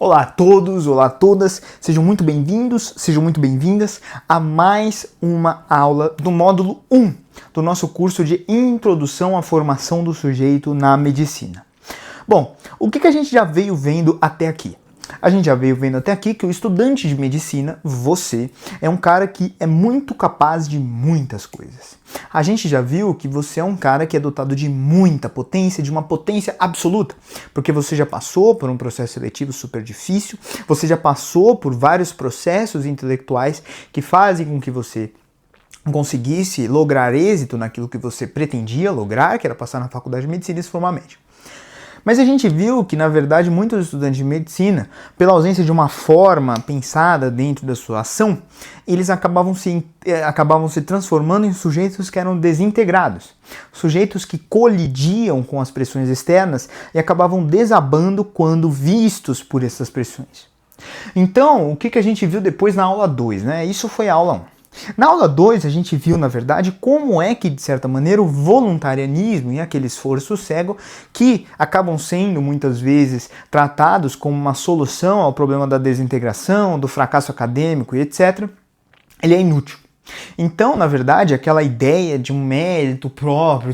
Olá a todos, olá a todas, sejam muito bem-vindos, sejam muito bem-vindas a mais uma aula do módulo 1 do nosso curso de Introdução à Formação do Sujeito na Medicina. Bom, o que a gente já veio vendo até aqui? A gente já veio vendo até aqui que o estudante de medicina, você, é um cara que é muito capaz de muitas coisas. A gente já viu que você é um cara que é dotado de muita potência, de uma potência absoluta, porque você já passou por um processo seletivo super difícil, você já passou por vários processos intelectuais que fazem com que você conseguisse lograr êxito naquilo que você pretendia lograr, que era passar na faculdade de medicina e se formar médico. Mas a gente viu que, na verdade, muitos estudantes de medicina, pela ausência de uma forma pensada dentro da sua ação, eles acabavam se transformando em sujeitos que eram desintegrados, sujeitos que colidiam com as pressões externas e acabavam desabando quando vistos por essas pressões. Então, o que a gente viu depois na aula 2, né? Isso foi a aula 1. Na aula 2, a gente viu, na verdade, como é que, de certa maneira, o voluntarianismo e aquele esforço cego, que acabam sendo, muitas vezes, tratados como uma solução ao problema da desintegração, do fracasso acadêmico e etc., ele é inútil. Então, na verdade, aquela ideia de um mérito próprio,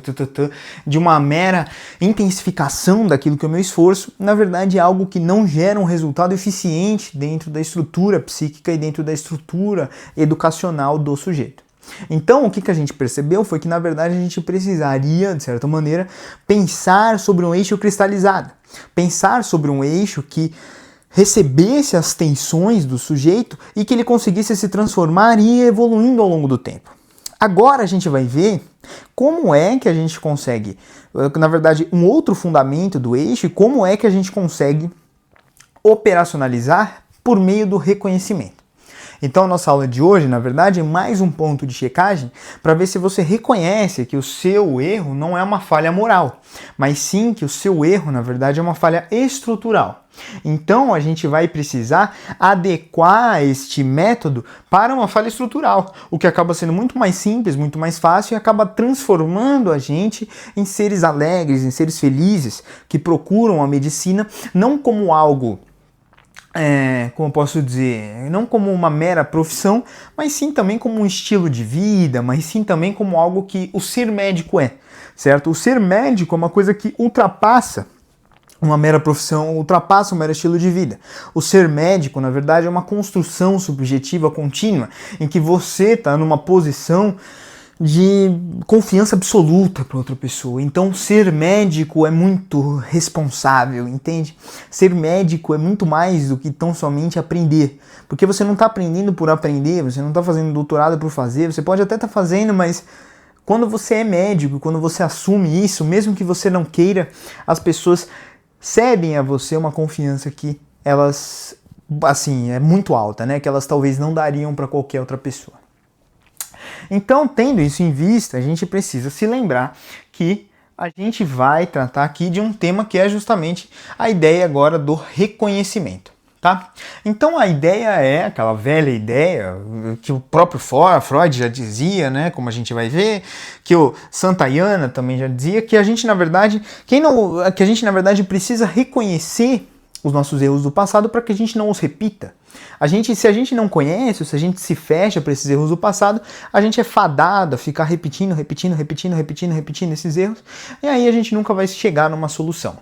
de uma mera intensificação daquilo que é o meu esforço, na verdade é algo que não gera um resultado eficiente dentro da estrutura psíquica e dentro da estrutura educacional do sujeito. Então, o que a gente percebeu foi que, na verdade, a gente precisaria, de certa maneira, pensar sobre um eixo cristalizado, pensar sobre um eixo que recebesse as tensões do sujeito e que ele conseguisse se transformar e ir evoluindo ao longo do tempo. Agora a gente vai ver como é que a gente consegue, na verdade, um outro fundamento do eixo e como é que a gente consegue operacionalizar por meio do reconhecimento. Então a nossa aula de hoje, na verdade, é mais um ponto de checagem para ver se você reconhece que o seu erro não é uma falha moral, mas sim que o seu erro, na verdade, é uma falha estrutural. Então a gente vai precisar adequar este método para uma falha estrutural, o que acaba sendo muito mais simples, muito mais fácil e acaba transformando a gente em seres alegres, em seres felizes, que procuram a medicina não como algo como eu posso dizer, não como uma mera profissão, mas sim também como um estilo de vida, mas sim também como algo que o ser médico é, certo? O ser médico é uma coisa que ultrapassa uma mera profissão, ultrapassa um mero estilo de vida. O ser médico, na verdade, é uma construção subjetiva contínua, em que você está numa posição de confiança absoluta para outra pessoa. Então, ser médico é muito responsável, entende? Ser médico é muito mais do que tão somente aprender. Porque você não está aprendendo por aprender, você não está fazendo doutorado por fazer, você pode até estar fazendo, mas quando você é médico, quando você assume isso, mesmo que você não queira, as pessoas cedem a você uma confiança que elas, assim, é muito alta, né? Que elas talvez não dariam para qualquer outra pessoa. Então, tendo isso em vista, a gente precisa se lembrar que a gente vai tratar aqui de um tema que é justamente a ideia agora do reconhecimento, tá? Então, a ideia é aquela velha ideia que o próprio Freud já dizia, né? Como a gente vai ver, que o Santayana também já dizia, que a gente, na verdade, precisa reconhecer os nossos erros do passado para que a gente não os repita. Se a gente não conhece, ou se a gente se fecha para esses erros do passado, a gente é fadado a ficar repetindo esses erros, e aí a gente nunca vai chegar numa solução.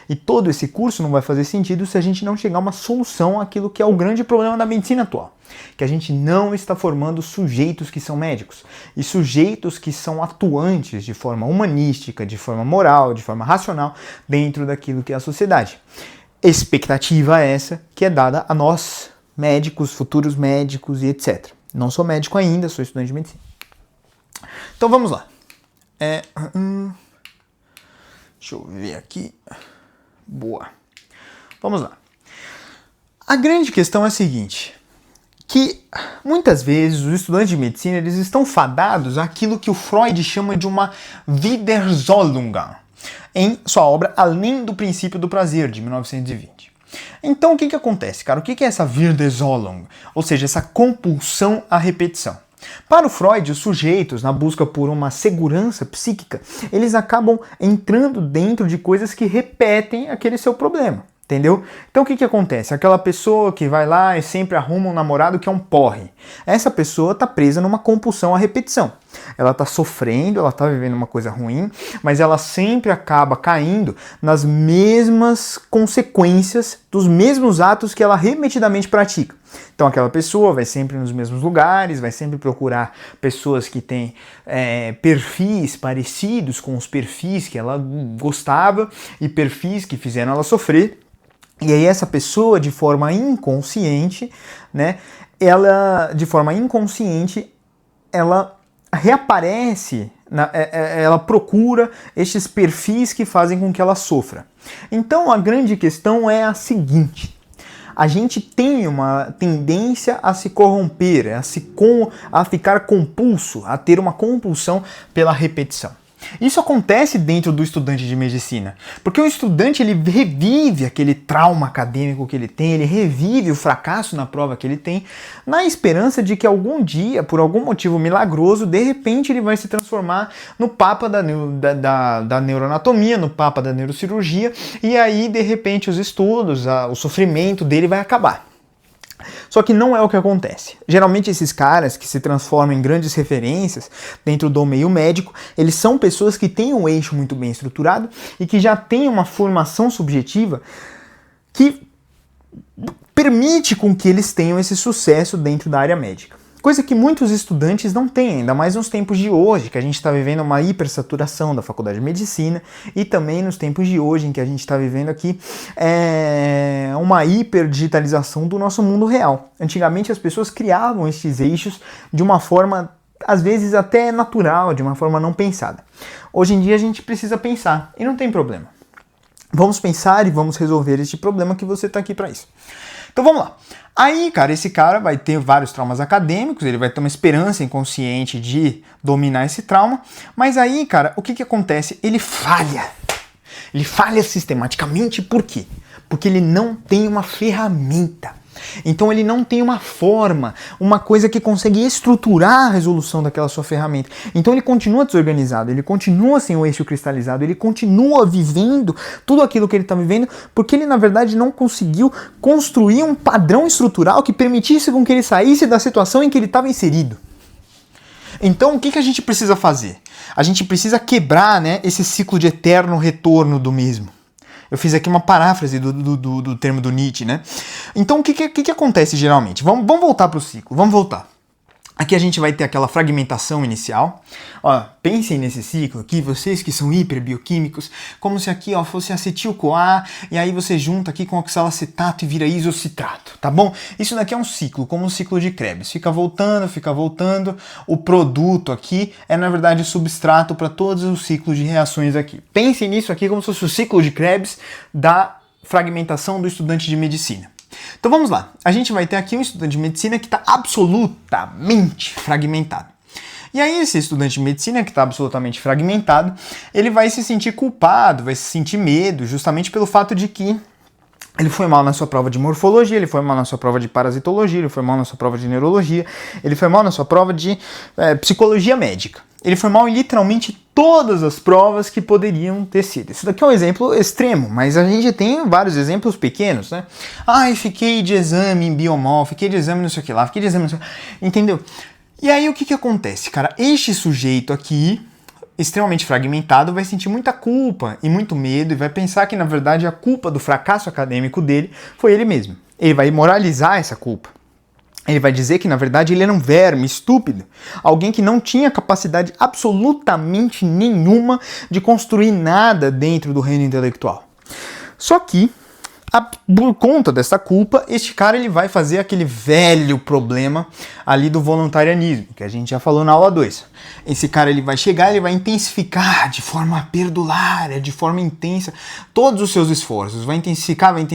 E todo esse curso não vai fazer sentido se a gente não chegar a uma solução àquilo que é o grande problema da medicina atual, que a gente não está formando sujeitos que são médicos, e sujeitos que são atuantes de forma humanística, de forma moral, de forma racional, dentro daquilo que é a sociedade. Expectativa essa que é dada a nós, médicos, futuros médicos e etc. Não sou médico ainda, sou estudante de medicina. Então vamos lá. Deixa eu ver aqui. Boa. Vamos lá. A grande questão é a seguinte, que muitas vezes os estudantes de medicina eles estão fadados àquilo que o Freud chama de uma Wiederholung, em sua obra Além do Princípio do Prazer, de 1920. Então, o que acontece, cara? O que é essa Wiederholung? Ou seja, essa compulsão à repetição. Para o Freud, os sujeitos, na busca por uma segurança psíquica, eles acabam entrando dentro de coisas que repetem aquele seu problema. Entendeu? Então o que acontece? Aquela pessoa que vai lá e sempre arruma um namorado que é um porre. Essa pessoa está presa numa compulsão à repetição. Ela está sofrendo, ela está vivendo uma coisa ruim, mas ela sempre acaba caindo nas mesmas consequências dos mesmos atos que ela repetidamente pratica. Então aquela pessoa vai sempre nos mesmos lugares, vai sempre procurar pessoas que têm perfis parecidos com os perfis que ela gostava e perfis que fizeram ela sofrer. E aí essa pessoa, de forma inconsciente, né, ela reaparece, ela procura estes perfis que fazem com que ela sofra. Então a grande questão é a seguinte: a gente tem uma tendência a se corromper, a ficar compulso, a ter uma compulsão pela repetição. Isso acontece dentro do estudante de medicina, porque o estudante ele revive aquele trauma acadêmico que ele tem, ele revive o fracasso na prova que ele tem, na esperança de que algum dia, por algum motivo milagroso, de repente ele vai se transformar no papa da neuroanatomia, no papa da neurocirurgia, e aí de repente os estudos, o sofrimento dele vai acabar. Só que não é o que acontece. Geralmente esses caras que se transformam em grandes referências dentro do meio médico, eles são pessoas que têm um eixo muito bem estruturado e que já têm uma formação subjetiva que permite com que eles tenham esse sucesso dentro da área médica. Coisa que muitos estudantes não têm, ainda mais nos tempos de hoje, que a gente está vivendo uma hipersaturação da faculdade de medicina, e também nos tempos de hoje em que a gente está vivendo aqui uma hiperdigitalização do nosso mundo real. Antigamente as pessoas criavam estes eixos de uma forma, às vezes até natural, de uma forma não pensada. Hoje em dia a gente precisa pensar, e não tem problema. Vamos pensar e vamos resolver este problema, que você está aqui para isso. Então vamos lá. Aí, cara, esse cara vai ter vários traumas acadêmicos, ele vai ter uma esperança inconsciente de dominar esse trauma, mas aí, cara, o que acontece? Ele falha. Ele falha sistematicamente, por quê? Porque ele não tem uma ferramenta. Então ele não tem uma forma, uma coisa que consegue estruturar a resolução daquela sua ferramenta. Então ele continua desorganizado, ele continua sem o eixo cristalizado, ele continua vivendo tudo aquilo que ele está vivendo, porque ele na verdade não conseguiu construir um padrão estrutural que permitisse com que ele saísse da situação em que ele estava inserido. Então o que a gente precisa fazer? A gente precisa quebrar, né, esse ciclo de eterno retorno do mesmo. Eu fiz aqui uma paráfrase do termo do Nietzsche, né? Então, o que acontece geralmente? Vamos voltar para o ciclo, vamos voltar. Aqui a gente vai ter aquela fragmentação inicial. Ó, pensem nesse ciclo aqui, vocês que são hiperbioquímicos, como se aqui ó, fosse acetil-CoA, e aí você junta aqui com oxalacetato e vira isocitrato, tá bom? Isso daqui é um ciclo, como um ciclo de Krebs. Fica voltando. O produto aqui é, na verdade, o substrato para todos os ciclos de reações aqui. Pensem nisso aqui como se fosse o ciclo de Krebs da fragmentação do estudante de medicina. Então vamos lá, a gente vai ter aqui um estudante de medicina que está absolutamente fragmentado. E aí esse estudante de medicina que está absolutamente fragmentado, ele vai se sentir culpado, vai se sentir medo, justamente pelo fato de que ele foi mal na sua prova de morfologia, ele foi mal na sua prova de parasitologia, ele foi mal na sua prova de neurologia, ele foi mal na sua prova de psicologia médica. Ele foi mal em literalmente todas as provas que poderiam ter sido. Isso daqui é um exemplo extremo, mas a gente tem vários exemplos pequenos, né? Ai, fiquei de exame em biomol, fiquei de exame não sei o que lá, fiquei de exame não sei o que... Entendeu? E aí o que acontece, cara? Este sujeito aqui, extremamente fragmentado, vai sentir muita culpa e muito medo e vai pensar que, na verdade, a culpa do fracasso acadêmico dele foi ele mesmo. Ele vai moralizar essa culpa. Ele vai dizer que, na verdade, ele era um verme estúpido. Alguém que não tinha capacidade absolutamente nenhuma de construir nada dentro do reino intelectual. Só que, por conta dessa culpa, este cara ele vai fazer aquele velho problema ali do voluntarianismo, que a gente já falou na aula 2. Esse cara ele vai chegar, ele vai intensificar de forma perdulária, de forma intensa, todos os seus esforços. Vai intensificar,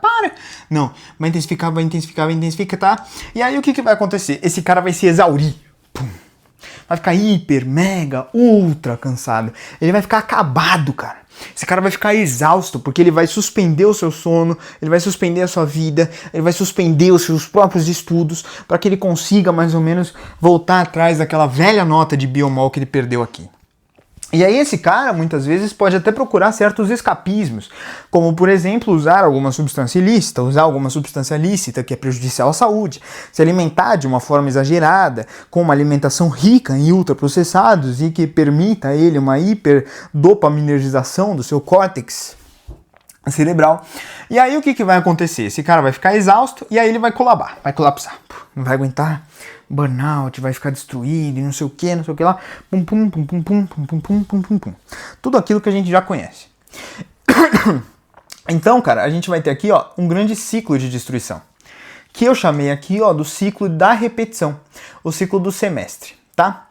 para! Não, vai intensificar, tá? E aí o que vai acontecer? Esse cara vai se exaurir. Pum. Vai ficar hiper, mega, ultra cansado. Ele vai ficar acabado, cara. Esse cara vai ficar exausto, porque ele vai suspender o seu sono, ele vai suspender a sua vida, ele vai suspender os seus próprios estudos, para que ele consiga mais ou menos voltar atrás daquela velha nota de biomol que ele perdeu aqui. E aí esse cara, muitas vezes, pode até procurar certos escapismos, como, por exemplo, usar alguma substância ilícita, usar alguma substância lícita que é prejudicial à saúde, se alimentar de uma forma exagerada, com uma alimentação rica em ultraprocessados e que permita a ele uma hiperdopaminergização do seu córtex cerebral. E aí o que vai acontecer? Esse cara vai ficar exausto e aí ele vai colapsar, não vai aguentar, burnout, vai ficar destruído e não sei o que lá, pum pum pum pum pum pum pum pum pum pum pum. Tudo aquilo que a gente já conhece. Então, cara, a gente vai ter aqui, ó, um grande ciclo de destruição, que eu chamei aqui, ó, do ciclo da repetição, o ciclo do semestre, tá?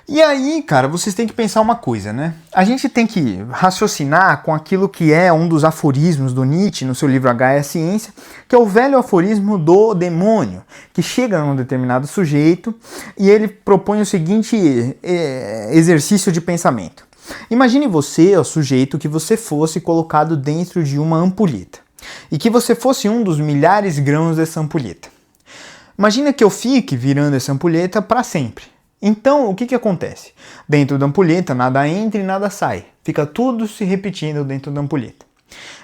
E aí, cara, vocês têm que pensar uma coisa, né? A gente tem que raciocinar com aquilo que é um dos aforismos do Nietzsche no seu livro H é a Ciência, que é o velho aforismo do demônio, que chega num determinado sujeito e ele propõe o seguinte exercício de pensamento. Imagine você, o sujeito, que você fosse colocado dentro de uma ampulheta e que você fosse um dos milhares de grãos dessa ampulheta. Imagina que eu fique virando essa ampulheta para sempre. Então, o que acontece? Dentro da ampulheta, nada entra e nada sai. Fica tudo se repetindo dentro da ampulheta.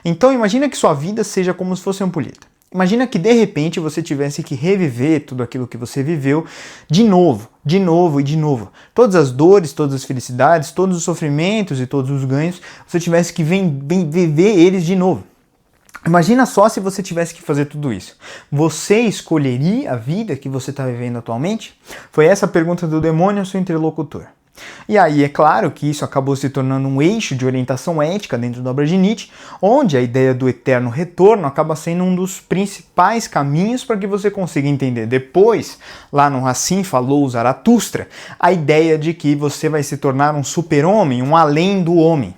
Então, imagina que sua vida seja como se fosse ampulheta. Imagina que, de repente, você tivesse que reviver tudo aquilo que você viveu de novo e de novo. Todas as dores, todas as felicidades, todos os sofrimentos e todos os ganhos, você tivesse que viver eles de novo. Imagina só se você tivesse que fazer tudo isso. Você escolheria a vida que você está vivendo atualmente? Foi essa a pergunta do demônio ao seu interlocutor. E aí é claro que isso acabou se tornando um eixo de orientação ética dentro da obra de Nietzsche, onde a ideia do eterno retorno acaba sendo um dos principais caminhos para que você consiga entender depois, lá no Assim Falou Zaratustra, a ideia de que você vai se tornar um super-homem, um além do homem.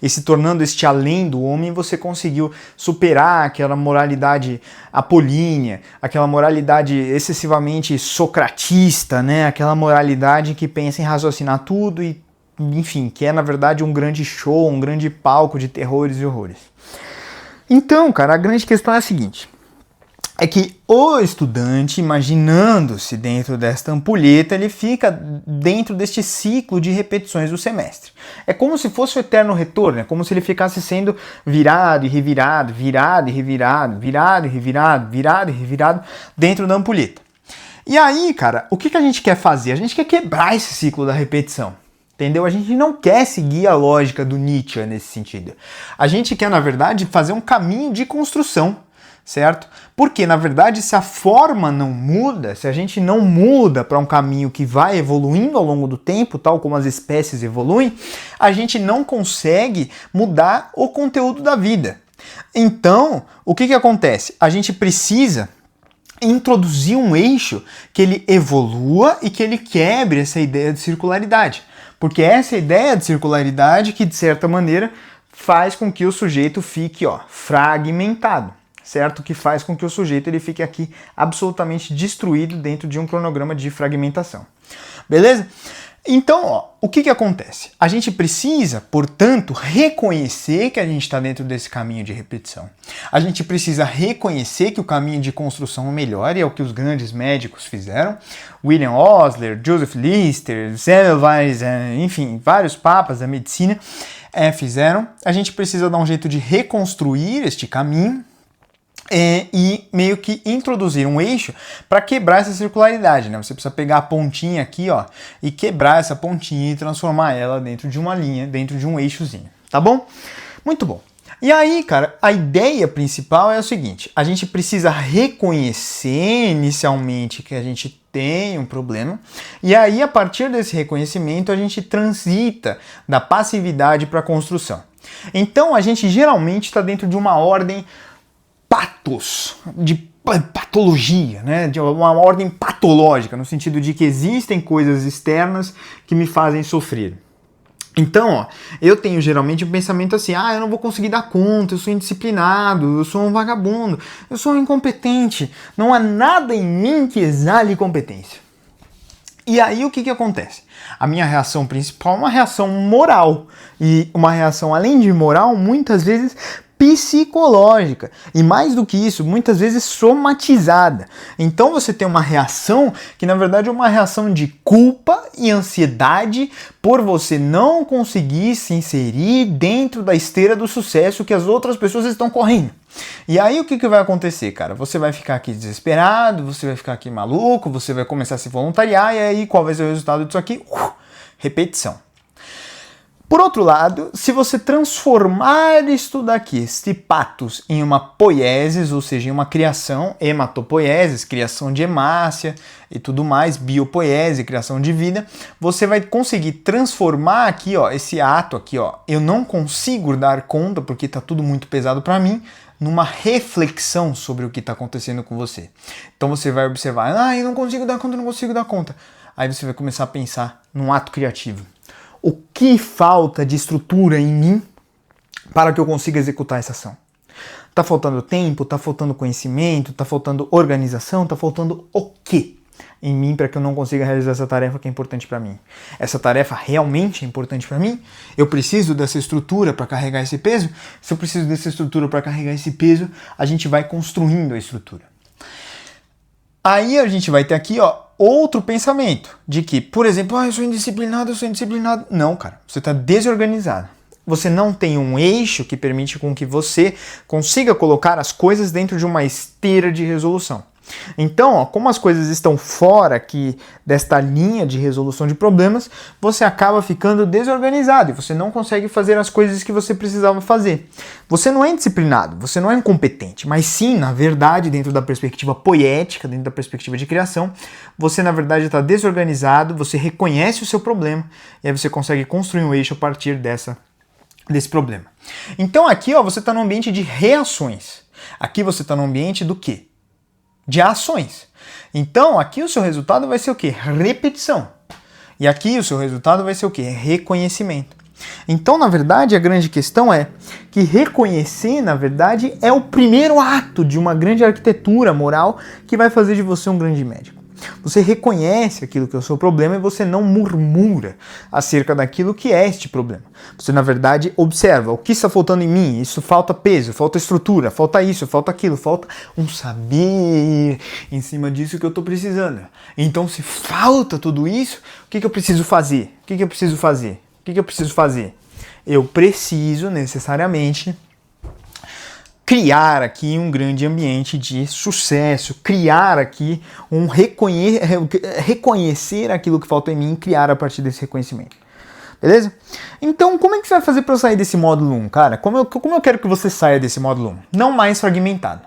E se tornando este além do homem, você conseguiu superar aquela moralidade apolínea, aquela moralidade excessivamente socratista, né? Aquela moralidade que pensa em raciocinar tudo e, enfim, que é na verdade um grande show, um grande palco de terrores e horrores. Então, cara, a grande questão é a seguinte. É que o estudante, imaginando-se dentro desta ampulheta, ele fica dentro deste ciclo de repetições do semestre. É como se fosse o eterno retorno, é como se ele ficasse sendo virado e revirado, virado e revirado, virado e revirado, virado e revirado dentro da ampulheta. E aí, cara, o que a gente quer fazer? A gente quer quebrar esse ciclo da repetição. Entendeu? A gente não quer seguir a lógica do Nietzsche nesse sentido. A gente quer, na verdade, fazer um caminho de construção. Certo? Porque, na verdade, se a forma não muda, se a gente não muda para um caminho que vai evoluindo ao longo do tempo, tal como as espécies evoluem, a gente não consegue mudar o conteúdo da vida. Então, o que acontece? A gente precisa introduzir um eixo que ele evolua e que ele quebre essa ideia de circularidade. Porque é essa ideia de circularidade que, de certa maneira, faz com que o sujeito fique, fragmentado. Certo? Que faz com que o sujeito ele fique aqui absolutamente destruído dentro de um cronograma de fragmentação. Beleza? Então, o que acontece? A gente precisa, portanto, reconhecer que a gente está dentro desse caminho de repetição. A gente precisa reconhecer que o caminho de construção é melhor, e é o que os grandes médicos fizeram. William Osler, Joseph Lister, Semmelweis, enfim, vários papas da medicina fizeram. A gente precisa dar um jeito de reconstruir este caminho, e meio que introduzir um eixo para quebrar essa circularidade, né? Você precisa pegar a pontinha aqui, e quebrar essa pontinha e transformar ela dentro de uma linha, dentro de um eixozinho, tá bom? Muito bom. E aí, cara, a ideia principal é o seguinte: a gente precisa reconhecer inicialmente que a gente tem um problema, e aí, a partir desse reconhecimento, a gente transita da passividade para a construção. Então, a gente geralmente está dentro de uma ordem de patologia, né? De uma ordem patológica, no sentido de que existem coisas externas que me fazem sofrer. Então, eu tenho geralmente um pensamento assim: eu não vou conseguir dar conta, eu sou indisciplinado, eu sou um vagabundo, eu sou um incompetente, não há nada em mim que exale competência. E aí o que acontece? A minha reação principal é uma reação moral. E uma reação, além de moral, muitas vezes psicológica. E mais do que isso, muitas vezes somatizada. Então você tem uma reação que na verdade é uma reação de culpa e ansiedade por você não conseguir se inserir dentro da esteira do sucesso que as outras pessoas estão correndo. E aí o que vai acontecer, cara? Você vai ficar aqui desesperado, você vai ficar aqui maluco, você vai começar a se voluntariar, e aí qual vai ser o resultado disso aqui? Repetição. Por outro lado, se você transformar isto daqui, este patos, em uma poiesis, ou seja, em uma criação, hematopoiesis, criação de hemácia e tudo mais, biopoiese, criação de vida, você vai conseguir transformar aqui, ó, esse ato aqui, ó, eu não consigo dar conta porque tá tudo muito pesado para mim, numa reflexão sobre o que está acontecendo com você. Então você vai observar, eu não consigo dar conta, não consigo dar conta. Aí você vai começar a pensar num ato criativo. O que falta de estrutura em mim para que eu consiga executar essa ação? Tá faltando tempo, tá faltando conhecimento, tá faltando organização, tá faltando o quê em mim para que eu não consiga realizar essa tarefa que é importante para mim? Essa tarefa realmente é importante para mim? Eu preciso dessa estrutura para carregar esse peso? Se eu preciso dessa estrutura para carregar esse peso, a gente vai construindo a estrutura. Aí a gente vai ter aqui, ó, outro pensamento de que, por exemplo, eu sou indisciplinado, eu sou indisciplinado. Não, cara, você está desorganizado. Você não tem um eixo que permite com que você consiga colocar as coisas dentro de uma esteira de resolução. Então, ó, como as coisas estão fora aqui desta linha de resolução de problemas, você acaba ficando desorganizado e você não consegue fazer as coisas que você precisava fazer. Você não é disciplinado, você não é incompetente, mas sim, na verdade, dentro da perspectiva poética, dentro da perspectiva de criação, você na verdade está desorganizado, você reconhece o seu problema e aí você consegue construir um eixo a partir desse problema. Então aqui, ó, você está no ambiente de reações. Aqui você está no ambiente do quê? De ações. Então, aqui o seu resultado vai ser o quê? Repetição. E aqui o seu resultado vai ser o quê? Reconhecimento. Então, na verdade, a grande questão é que reconhecer, na verdade, é o primeiro ato de uma grande arquitetura moral que vai fazer de você um grande médico. Você reconhece aquilo que é o seu problema e você não murmura acerca daquilo que é este problema. Você, na verdade, observa o que está faltando em mim. Isso falta peso, falta estrutura, falta isso, falta aquilo, falta um saber em cima disso que eu estou precisando. Então, se falta tudo isso, o que eu preciso fazer? O que eu preciso fazer? O que eu preciso fazer? Eu preciso, necessariamente, criar aqui um grande ambiente de sucesso, criar aqui reconhecer aquilo que falta em mim e criar a partir desse reconhecimento. Beleza? Então, como é que você vai fazer para eu sair desse módulo 1, cara? Como eu quero que você saia desse módulo 1? Não mais fragmentado.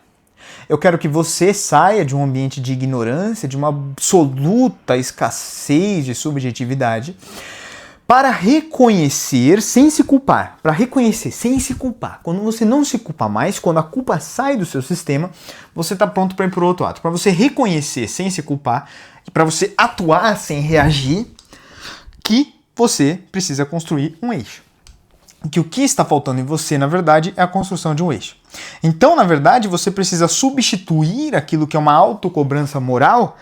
Eu quero que você saia de um ambiente de ignorância, de uma absoluta escassez de subjetividade, para reconhecer sem se culpar. Para reconhecer sem se culpar. Quando você não se culpa mais, quando a culpa sai do seu sistema, você está pronto para ir para o outro ato. Para você reconhecer sem se culpar, e para você atuar sem reagir, que você precisa construir um eixo. Que o que está faltando em você, na verdade, é a construção de um eixo. Então, na verdade, você precisa substituir aquilo que é uma autocobrança moral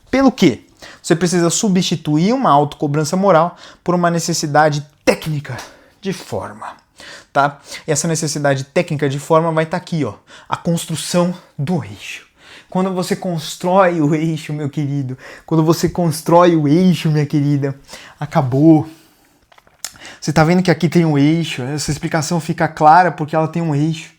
pelo quê? Você precisa substituir uma autocobrança moral por uma necessidade técnica de forma, tá? E essa necessidade técnica de forma vai estar aqui, ó, a construção do eixo. Quando você constrói o eixo, meu querido, quando você constrói o eixo, minha querida, acabou. Você tá vendo que aqui tem um eixo, essa explicação fica clara porque ela tem um eixo.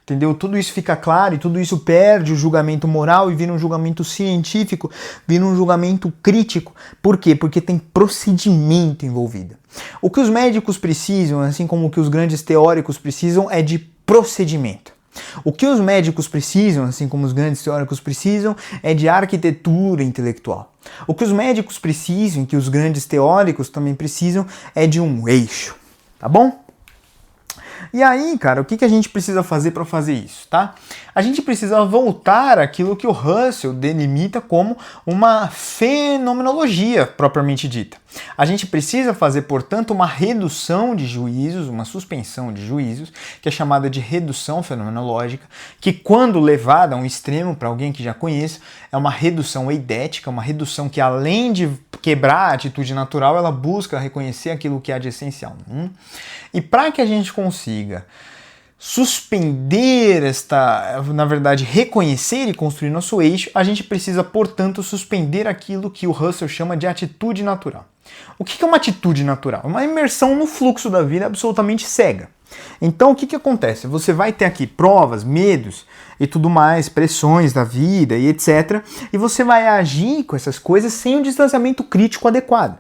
Entendeu? Tudo isso fica claro e tudo isso perde o julgamento moral e vira um julgamento científico, vira um julgamento crítico. Por quê? Porque tem procedimento envolvido. O que os médicos precisam, assim como o que os grandes teóricos precisam, é de procedimento. O que os médicos precisam, assim como os grandes teóricos precisam, é de arquitetura intelectual. O que os médicos precisam, e que os grandes teóricos também precisam, é de um eixo. Tá bom? E aí, cara, o que a gente precisa fazer para fazer isso, tá? A gente precisa voltar àquilo que o Russell delimita como uma fenomenologia propriamente dita. A gente precisa fazer, portanto, uma redução de juízos, uma suspensão de juízos, que é chamada de redução fenomenológica, que quando levada a um extremo, para alguém que já conhece, é uma redução eidética, uma redução que além de quebrar a atitude natural, ela busca reconhecer aquilo que há de essencial. E para que a gente consiga suspender na verdade, reconhecer e construir nosso eixo, a gente precisa, portanto, suspender aquilo que o Russell chama de atitude natural. O que é uma atitude natural? É uma imersão no fluxo da vida absolutamente cega. Então, o que acontece? Você vai ter aqui provas, medos e tudo mais, pressões da vida e etc. E você vai agir com essas coisas sem um distanciamento crítico adequado.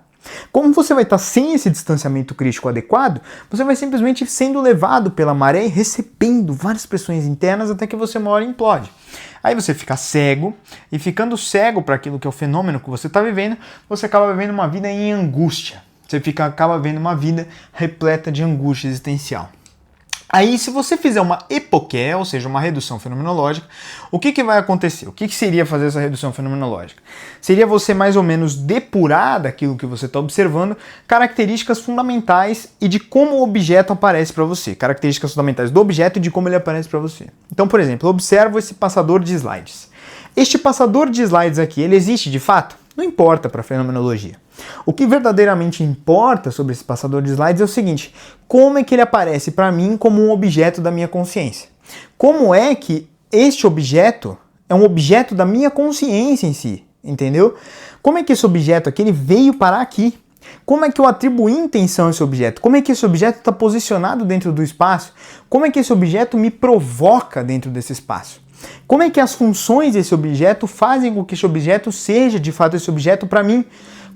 Como você vai estar sem esse distanciamento crítico adequado, você vai simplesmente sendo levado pela maré e recebendo várias pressões internas até que você uma hora implode. Aí você fica cego, e ficando cego para aquilo que é o fenômeno que você está vivendo, você acaba vivendo uma vida em angústia. Você acaba vivendo uma vida repleta de angústia existencial. Aí, se você fizer uma epoqué, ou seja, uma redução fenomenológica, o que vai acontecer? O que seria fazer essa redução fenomenológica? Seria você mais ou menos depurar daquilo que você está observando características fundamentais e de como o objeto aparece para você. Características fundamentais do objeto e de como ele aparece para você. Então, por exemplo, eu observo esse passador de slides. Este passador de slides aqui, ele existe de fato? Não importa para a fenomenologia. O que verdadeiramente importa sobre esse passador de slides é o seguinte: como é que ele aparece para mim como um objeto da minha consciência? Como é que este objeto é um objeto da minha consciência em si, entendeu? Como é que esse objeto aqui ele veio parar aqui? Como é que eu atribuí intenção a esse objeto? Como é que esse objeto está posicionado dentro do espaço? Como é que esse objeto me provoca dentro desse espaço? Como é que as funções desse objeto fazem com que esse objeto seja de fato esse objeto para mim?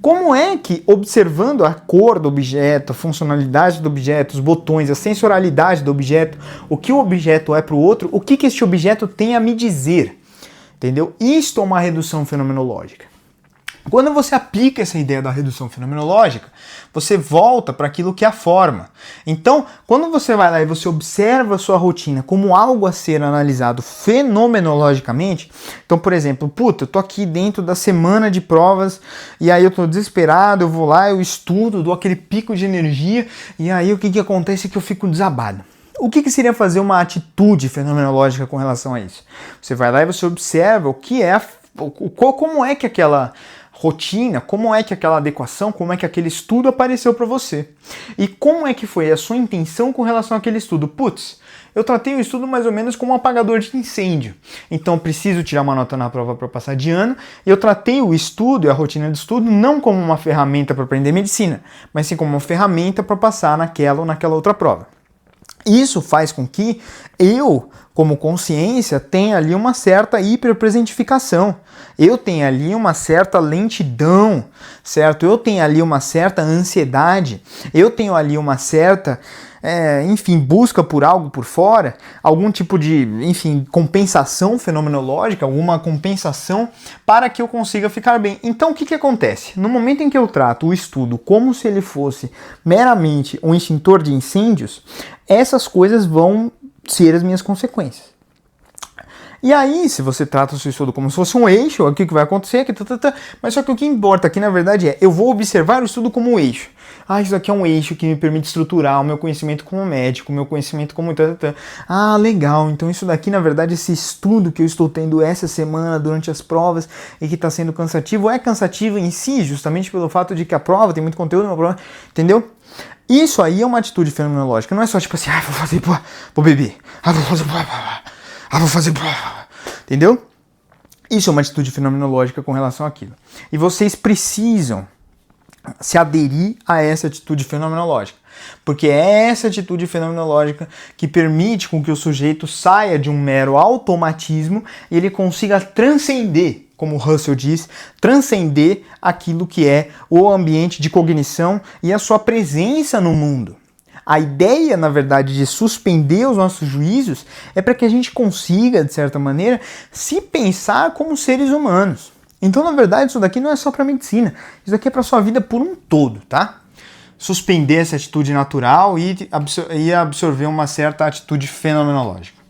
Como é que, observando a cor do objeto, a funcionalidade do objeto, os botões, a sensorialidade do objeto, o que o objeto é para o outro, o que este objeto tem a me dizer? Entendeu? Isto é uma redução fenomenológica. Quando você aplica essa ideia da redução fenomenológica, você volta para aquilo que é a forma. Então, quando você vai lá e você observa a sua rotina como algo a ser analisado fenomenologicamente, então, por exemplo, eu tô aqui dentro da semana de provas e aí eu tô desesperado, eu vou lá, eu estudo, dou aquele pico de energia e aí o que acontece é que eu fico desabado. O que seria fazer uma atitude fenomenológica com relação a isso? Você vai lá e você observa o que é, como é que aquela rotina, como é que aquela adequação, como é que aquele estudo apareceu para você. E como é que foi a sua intenção com relação àquele estudo. Eu tratei o estudo mais ou menos como um apagador de incêndio. Então preciso tirar uma nota na prova para passar de ano. E eu tratei o estudo e a rotina de estudo não como uma ferramenta para aprender medicina, mas sim como uma ferramenta para passar naquela ou naquela outra prova. Isso faz com que eu, como consciência, tenha ali uma certa hiperpresentificação. Eu tenho ali uma certa lentidão, certo? Eu tenho ali uma certa ansiedade. Eu tenho ali uma certa, busca por algo por fora, algum tipo de, compensação fenomenológica, alguma compensação para que eu consiga ficar bem. Então, o que acontece? No momento em que eu trato o estudo como se ele fosse meramente um extintor de incêndios, essas coisas vão ser as minhas consequências. E aí, se você trata o seu estudo como se fosse um eixo, o que vai acontecer? Mas só que o que importa aqui, na verdade, é eu vou observar o estudo como um eixo. Isso aqui é um eixo que me permite estruturar o meu conhecimento como médico, o meu conhecimento como... legal, então isso daqui, na verdade, esse estudo que eu estou tendo essa semana durante as provas e que está sendo cansativo, é cansativo em si, justamente pelo fato de que a prova tem muito conteúdo, uma prova, entendeu? Isso aí é uma atitude fenomenológica, não é só tipo assim, vou fazer vou beber, vou fazer entendeu? Isso é uma atitude fenomenológica com relação àquilo. E vocês precisam se aderir a essa atitude fenomenológica, porque é essa atitude fenomenológica que permite com que o sujeito saia de um mero automatismo e ele consiga transcender, como Russell diz, transcender aquilo que é o ambiente de cognição e a sua presença no mundo. A ideia, na verdade, de suspender os nossos juízos é para que a gente consiga, de certa maneira, se pensar como seres humanos. Então, na verdade, isso daqui não é só para medicina, isso daqui é para sua vida por um todo, tá? suspender essa atitude natural e absorver uma certa atitude fenomenológica.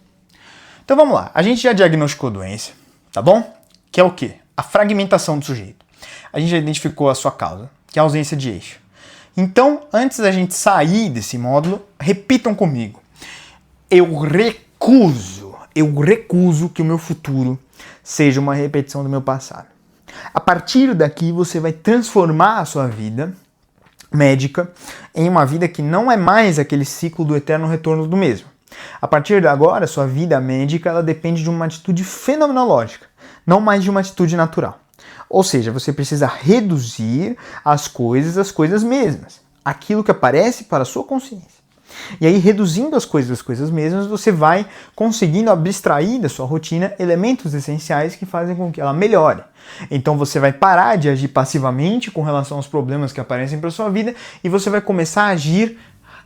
Então vamos lá, a gente já diagnosticou a doença, tá bom? Que é o quê? A fragmentação do sujeito. A gente já identificou a sua causa, que é a ausência de eixo. Então, antes da gente sair desse módulo, repitam comigo. Eu recuso que o meu futuro seja uma repetição do meu passado. A partir daqui, você vai transformar a sua vida médica em uma vida que não é mais aquele ciclo do eterno retorno do mesmo. A partir de agora, sua vida médica ela depende de uma atitude fenomenológica, não mais de uma atitude natural. Ou seja, você precisa reduzir as coisas mesmas, aquilo que aparece para a sua consciência. E aí, reduzindo as coisas mesmas, você vai conseguindo abstrair da sua rotina elementos essenciais que fazem com que ela melhore. Então você vai parar de agir passivamente com relação aos problemas que aparecem para a sua vida e você vai começar a agir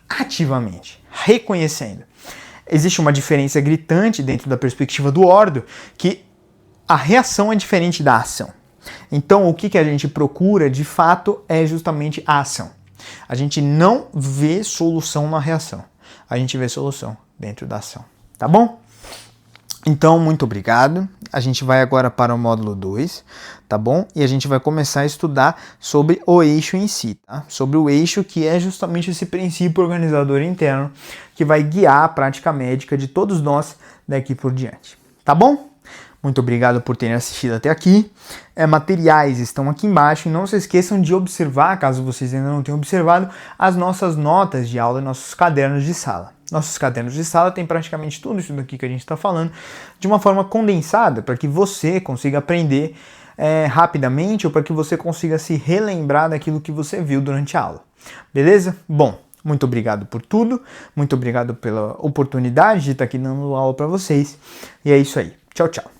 ativamente, reconhecendo. Existe uma diferença gritante dentro da perspectiva do Ordo, que a reação é diferente da ação. Então, o que a gente procura, de fato, é justamente a ação. A gente não vê solução na reação. A gente vê solução dentro da ação. Tá bom? Então, muito obrigado. A gente vai agora para o módulo 2, tá bom? E a gente vai começar a estudar sobre o eixo em si, tá? Sobre o eixo que é justamente esse princípio organizador interno que vai guiar a prática médica de todos nós daqui por diante. Tá bom? Muito obrigado por terem assistido até aqui. Materiais estão aqui embaixo e não se esqueçam de observar, caso vocês ainda não tenham observado, as nossas notas de aula e nossos cadernos de sala. Nossos cadernos de sala tem praticamente tudo isso daqui que a gente está falando de uma forma condensada para que você consiga aprender rapidamente ou para que você consiga se relembrar daquilo que você viu durante a aula. Beleza? Bom, muito obrigado por tudo, muito obrigado pela oportunidade de estar aqui dando aula para vocês e é isso aí. Tchau, tchau.